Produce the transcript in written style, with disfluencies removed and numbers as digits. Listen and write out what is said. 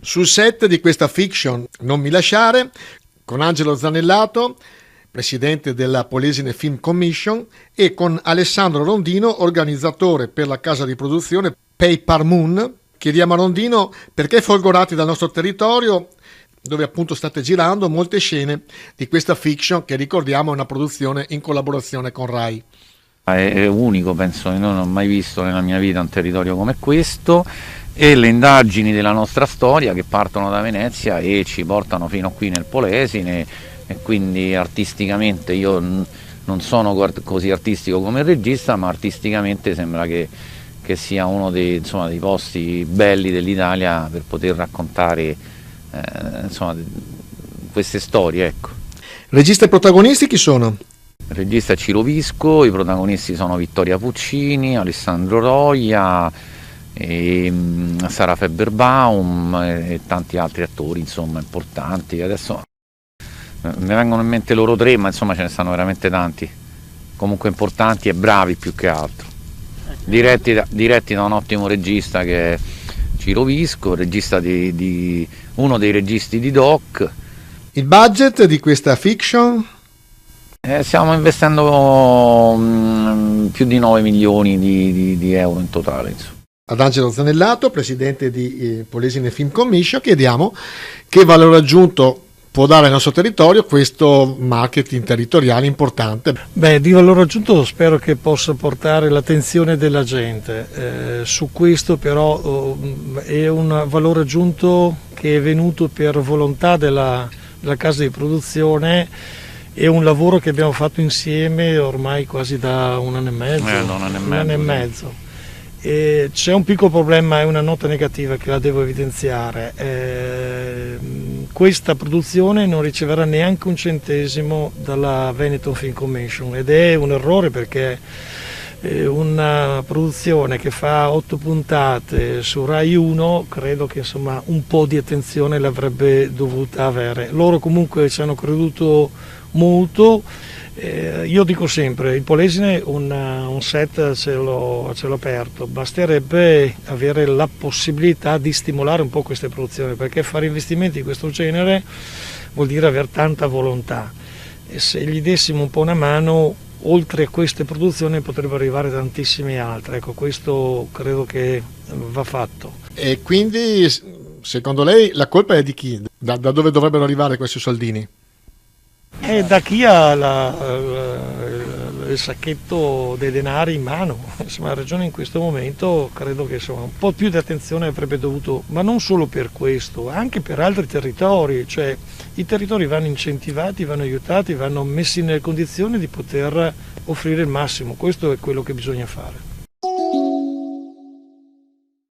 Sul set di questa fiction Non mi lasciare, con Angelo Zanellato, presidente della Polesine Film Commission, e con Alessandro Rondino, organizzatore per la casa di produzione Paper Moon. Chiediamo a Rondino perché folgorati dal nostro territorio, dove appunto state girando molte scene di questa fiction che, ricordiamo, è una produzione in collaborazione con Rai. È unico, penso che non ho mai visto nella mia vita un territorio come questo, e le indagini della nostra storia che partono da Venezia e ci portano fino qui nel Polesine, e quindi artisticamente io non sono così artistico come il regista, ma artisticamente sembra che sia uno dei posti belli dell'Italia per poter raccontare queste storie, ecco. Registi e protagonisti chi sono? Il regista è Ciro Visco, i protagonisti sono Vittoria Puccini, Alessandro Roia, Sara Feberbaum e tanti altri attori, insomma, importanti. Adesso mi vengono in mente loro tre, ma insomma ce ne stanno veramente tanti, comunque importanti e bravi più che altro, diretti da un ottimo regista che è Ciro Visco, regista di uno dei registi di Doc. Il budget di questa fiction? Stiamo investendo più di 9 milioni di euro in totale, insomma. Ad Angelo Zanellato, presidente di Polesine Film Commission, chiediamo che valore aggiunto può dare al nostro territorio questo marketing territoriale importante. Di valore aggiunto spero che possa portare l'attenzione della gente. Su questo però è un valore aggiunto che è venuto per volontà della casa di produzione. È un lavoro che abbiamo fatto insieme ormai quasi da un anno e mezzo. E c'è un piccolo problema e una nota negativa che la devo evidenziare. Questa produzione non riceverà neanche un centesimo dalla Veneto Film Commission, ed è un errore, perché una produzione che fa 8 puntate su Rai 1 credo che insomma un po' di attenzione l'avrebbe dovuta avere. Loro comunque ci hanno creduto molto. Io dico sempre, il Polesine un set a cielo aperto, basterebbe avere la possibilità di stimolare un po' queste produzioni, perché fare investimenti di questo genere vuol dire avere tanta volontà, e se gli dessimo un po' una mano, oltre a queste produzioni potrebbero arrivare tantissime altre. Ecco, questo credo che va fatto. E quindi secondo lei la colpa è di chi? Da dove dovrebbero arrivare questi soldini? Da chi ha il sacchetto dei denari in mano. Insomma, la Regione in questo momento credo che un po' più di attenzione avrebbe dovuto, ma non solo per questo, anche per altri territori. Cioè, i territori vanno incentivati, vanno aiutati, vanno messi nelle condizioni di poter offrire il massimo. Questo è quello che bisogna fare.